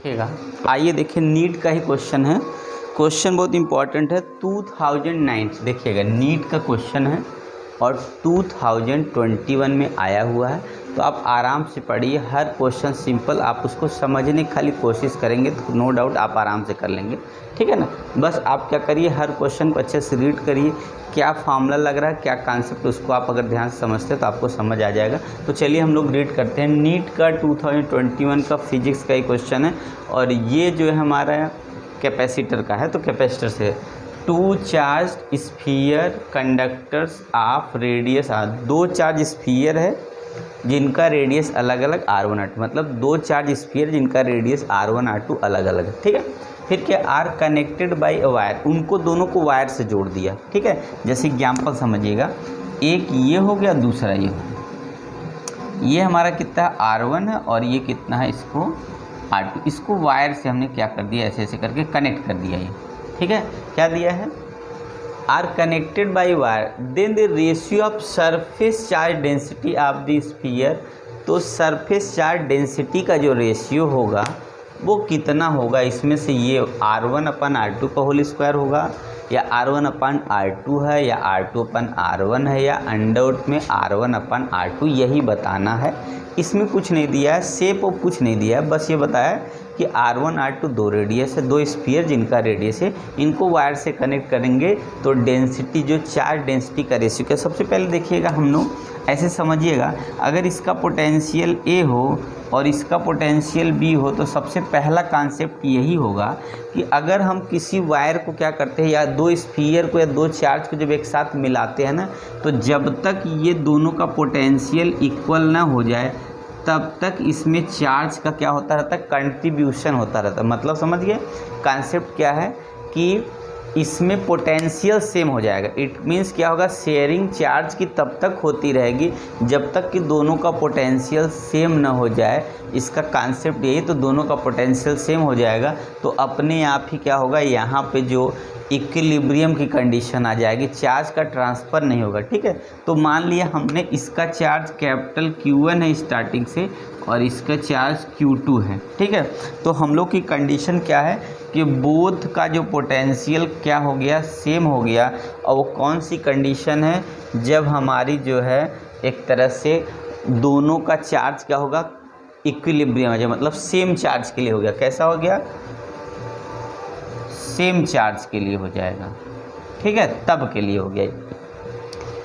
देखिएगा, आइए देखिए नीट का ही क्वेश्चन है। क्वेश्चन बहुत इंपॉर्टेंट है। 2009 देखिएगा नीट का क्वेश्चन है और 2021 में आया हुआ है, तो आप आराम से पढ़िए। हर क्वेश्चन सिंपल, आप उसको समझने की खाली कोशिश करेंगे तो नो डाउट आप आराम से कर लेंगे, ठीक है ना। बस आप क्या करिए, हर क्वेश्चन को अच्छे से रीड करिए, क्या फार्मूला लग रहा है, क्या कॉन्सेप्ट, उसको आप अगर ध्यान से समझते हैं तो आपको समझ आ जाएगा। तो चलिए हम लोग रीड करते हैं। नीट का 2021 का फिजिक्स का ही क्वेश्चन है और ये जो है हमारा कैपेसिटर का है, तो कैपेसिटर से two charge sphere conductors of radius R, दो चार्ज स्फीयर है जिनका रेडियस अलग अलग R1 R2, मतलब दो चार्ज स्फीयर जिनका रेडियस R1 R2 अलग अलग है, ठीक है। फिर क्या, are connected by a wire, उनको दोनों को वायर से जोड़ दिया, ठीक है। जैसे एग्जाम्पल समझिएगा, एक ये हो गया, दूसरा ये हो गया। ये हमारा कितना है R1 है और ये कितना है इसको R2, इसको वायर से हमने क्या कर दिया, ऐसे ऐसे करके कनेक्ट कर दिया ये, ठीक है। क्या दिया है, are connected by wire, then the ratio of surface charge density of the sphere, तो सरफेस चार्ज डेंसिटी का जो रेशियो होगा वो कितना होगा, इसमें से ये R1/R2 का होल स्क्वायर होगा या R1/R2 है या R2/R1 है या अंडर में R1/R2, यही बताना है। इसमें कुछ नहीं दिया है, शेप और कुछ नहीं दिया है, बस ये बताया कि R1 R2 दो रेडियस है, दो स्फीयर जिनका रेडियस है, इनको वायर से कनेक्ट करेंगे तो डेंसिटी, जो चार्ज डेंसिटी का रेशियो क्या। सबसे पहले देखिएगा हम लोग ऐसे समझिएगा, अगर इसका पोटेंशियल A हो और इसका पोटेंशियल B हो तो सबसे पहला कॉन्सेप्ट यही होगा कि अगर हम किसी वायर को क्या करते हैं, या दो स्फीयर को या दो चार्ज को जब एक साथ मिलाते हैं ना, तो जब तक ये दोनों का पोटेंशियल इक्वल ना हो जाए तब तक इसमें चार्ज का क्या होता रहता है, कंट्रीब्यूशन होता रहता है। मतलब समझ गए कॉन्सेप्ट क्या है कि इसमें पोटेंशियल सेम हो जाएगा। इट मीन्स क्या होगा, शेयरिंग चार्ज की तब तक होती रहेगी जब तक कि दोनों का पोटेंशियल सेम ना हो जाए। इसका कॉन्सेप्ट यही, तो दोनों का पोटेंशियल सेम हो जाएगा तो अपने आप ही क्या होगा, यहाँ पे जो इक्विलिब्रियम की कंडीशन आ जाएगी, चार्ज का ट्रांसफ़र नहीं होगा, ठीक है। तो मान लिया हमने इसका चार्ज कैपिटल Q1 है स्टार्टिंग से और इसका चार्ज Q2 है, ठीक है। तो हम लोग की कंडीशन क्या है कि बोथ का जो पोटेंशियल क्या हो गया, सेम हो गया। और वो कौन सी कंडीशन है, जब हमारी जो है एक तरह से दोनों का चार्ज क्या होगा, इक्विलिब्रियम है, मतलब सेम चार्ज के लिए हो गया। कैसा हो गया, सेम चार्ज के लिए हो जाएगा, ठीक है, तब के लिए हो गया।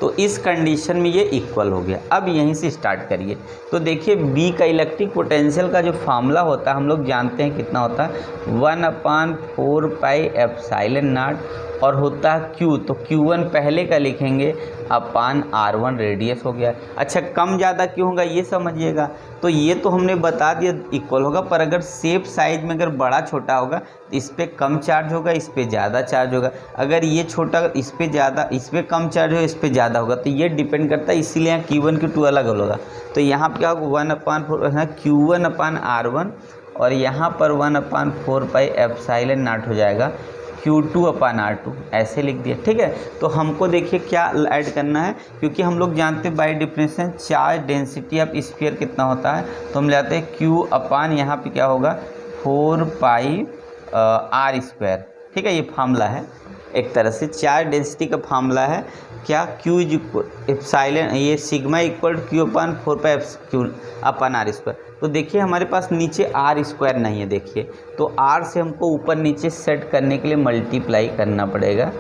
तो इस कंडीशन में ये इक्वल हो गया। अब यहीं से स्टार्ट करिए, तो देखिए बी का इलेक्ट्रिक पोटेंशियल का जो फार्मूला होता है हम लोग जानते हैं कितना होता है, 1/4πε0 और होता है Q, तो Q1 पहले का लिखेंगे अपान R1 रेडियस हो गया। अच्छा, कम ज़्यादा क्यों होगा ये समझिएगा, तो ये तो हमने बता दिया इक्वल होगा, पर अगर सेप साइज में अगर बड़ा छोटा होगा तो इस पर कम चार्ज होगा, इस पर ज़्यादा चार्ज होगा। अगर ये छोटा, इस पर ज़्यादा, इस पर कम चार्ज होगा, इस पर ज़्यादा होगा, तो ये डिपेंड करता है। इसीलिए यहाँ Q1 Q2 अलग अलग होगा। तो यहाँ पर क्या होगा, 1/4 Q1/R1 और यहाँ पर 1/4πε0 हो जाएगा Q2/R2, ऐसे लिख दिया, ठीक है। तो हमको देखिए क्या ऐड करना है, क्योंकि हम लोग जानते हैं by definition charge density of sphere कितना होता है, तो हम जाते हैं Q/ यहाँ पे क्या होगा 4πr², ठीक है। ये फार्मूला है एक तरह से, चार्ज डेंसिटी का फार्मूला है क्या, Q इज एप्सिलॉन, ये सिग्मा इक्वल Q/4πr²। तो देखिए हमारे पास नीचे R² नहीं है, देखिए तो R से हमको ऊपर नीचे सेट करने के लिए मल्टीप्लाई करना पड़ेगा।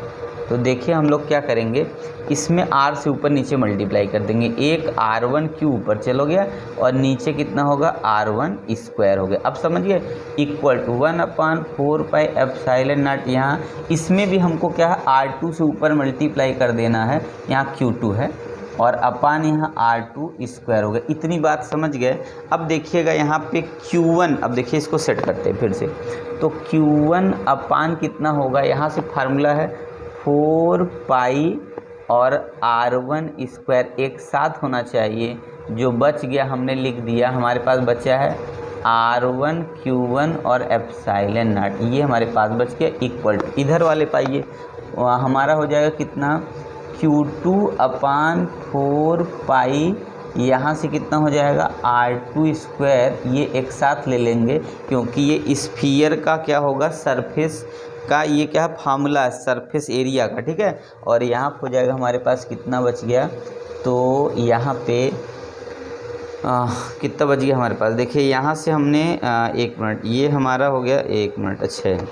तो देखिए हम लोग क्या करेंगे, इसमें R से ऊपर नीचे मल्टीप्लाई कर देंगे, एक R1 Q ऊपर चलो गया और नीचे कितना होगा R1² हो गया। अब समझिए इक्वल टू 1/4πε0, यहाँ इसमें भी हमको क्या है R2 से ऊपर मल्टीप्लाई कर देना है, यहाँ Q2 है और अपान यहाँ R2² हो गया। इतनी बात समझ गए। अब देखिएगा यहाँ पे Q1, अब देखिए इसको सेट करते हैं फिर से, तो Q1 अपान कितना होगा, यहाँ से फार्मूला है 4π और R1² एक साथ होना चाहिए, जो बच गया हमने लिख दिया, हमारे पास बचा है R1 Q1 और ε0, ये हमारे पास बच गया इक्वल टू, इधर वाले पाइए हमारा हो जाएगा कितना Q2/4π यहाँ से कितना हो जाएगा R2², ये एक साथ ले लेंगे क्योंकि ये स्फीयर का क्या होगा, सरफेस का ये क्या है फार्मूला है सरफेस एरिया का, ठीक है। और यहाँ हो जाएगा हमारे पास कितना बच गया, तो यहाँ पे कितना बच गया हमारे पास, देखिए यहाँ से हमने 1 मिनट, ये हमारा हो गया 1 मिनट, अच्छा है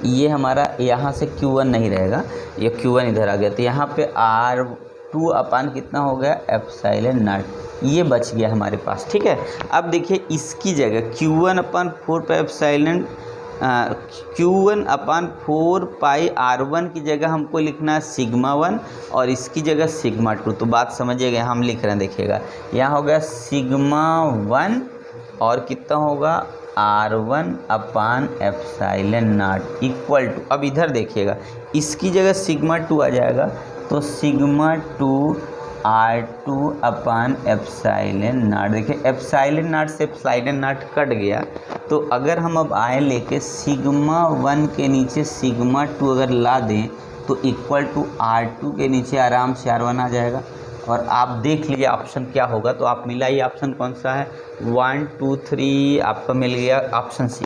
ये हमारा यहाँ से Q1 नहीं रहेगा, ये Q1 इधर आ गया, तो यहाँ पे R2 अपान कितना हो गया एप्सिलॉन नॉट, ये बच गया हमारे पास, ठीक है। अब देखिए इसकी जगह Q1/4 पाई एप्सिलॉन Q1/4 पाई R1 की जगह हमको लिखना है σ1 और इसकी जगह σ2, तो बात समझिएगा, हम लिख रहे हैं देखिएगा, यहाँ हो गया σ1 और कितना होगा R1/एप्सिलॉन नॉट इक्वल टू, अब इधर देखिएगा इसकी जगह σ2 आ जाएगा, तो σ2 R2/एप्सिलॉन नॉट, देखिए एप्सिलॉन नॉट से एप्सिलॉन नॉट कट गया, तो अगर हम अब आए लेके σ1 के नीचे σ2 अगर ला दें तो इक्वल टू R2 के नीचे आराम से R1 आ जाएगा। और आप देख लीजिए ऑप्शन क्या होगा, तो आप मिलाइए ऑप्शन कौन सा है, 1 2 3 आपका मिल गया ऑप्शन सी।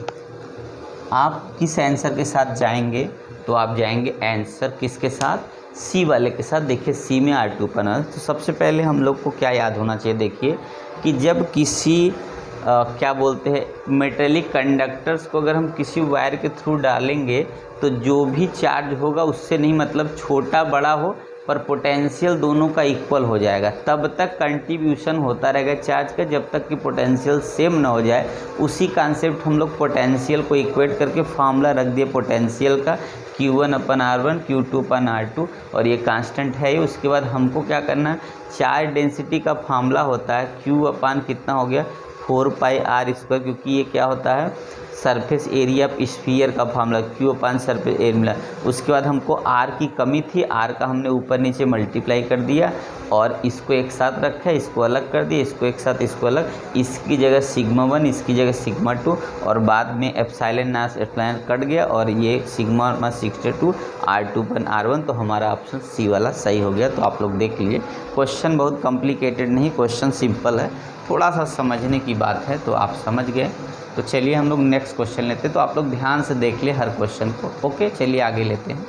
आप किस आंसर के साथ जाएंगे, तो आप जाएंगे आंसर किसके साथ, सी वाले के साथ। देखिए सी में R2 पर, तो सबसे पहले हम लोग को क्या याद होना चाहिए, देखिए कि जब किसी क्या बोलते हैं मेटेलिक कंडक्टर्स को अगर हम किसी वायर के थ्रू डालेंगे तो जो भी चार्ज होगा उससे नहीं मतलब छोटा बड़ा हो पर पोटेंशियल दोनों का इक्वल हो जाएगा, तब तक कंट्रीब्यूशन होता रहेगा चार्ज का जब तक कि पोटेंशियल सेम ना हो जाए। उसी कॉन्सेप्ट हम लोग पोटेंशियल को इक्वेट करके फार्मूला रख दिए पोटेंशियल का Q1/R1 Q2/R2 और ये कांस्टेंट है ही। उसके बाद हमको क्या करना है, चार्ज डेंसिटी का फार्मूला होता है Q कितना हो गया 4 पाई R², क्योंकि ये क्या होता है सरफेस एरिया ऑफ स्फीयर का फार्मूला Q सरफेस एरिया मिला। उसके बाद हमको R की कमी थी, R का हमने ऊपर नीचे मल्टीप्लाई कर दिया और इसको एक साथ रखा, इसको अलग कर दिया, इसको एक साथ इसको अलग, इसकी जगह σ1 इसकी जगह σ2 और बाद में एप्सिलॉन कट गया और ये σ62 R2/R1, तो हमारा ऑप्शन सी वाला सही हो गया। तो आप लोग देख लीजिए क्वेश्चन बहुत कॉम्प्लिकेटेड नहीं, क्वेश्चन सिंपल है, थोड़ा सा समझने की बात है, तो आप समझ गए। तो चलिए हम लोग नेक्स्ट क्वेश्चन लेते हैं, तो आप लोग ध्यान से देख ले हर क्वेश्चन को। ओके चलिए आगे लेते हैं।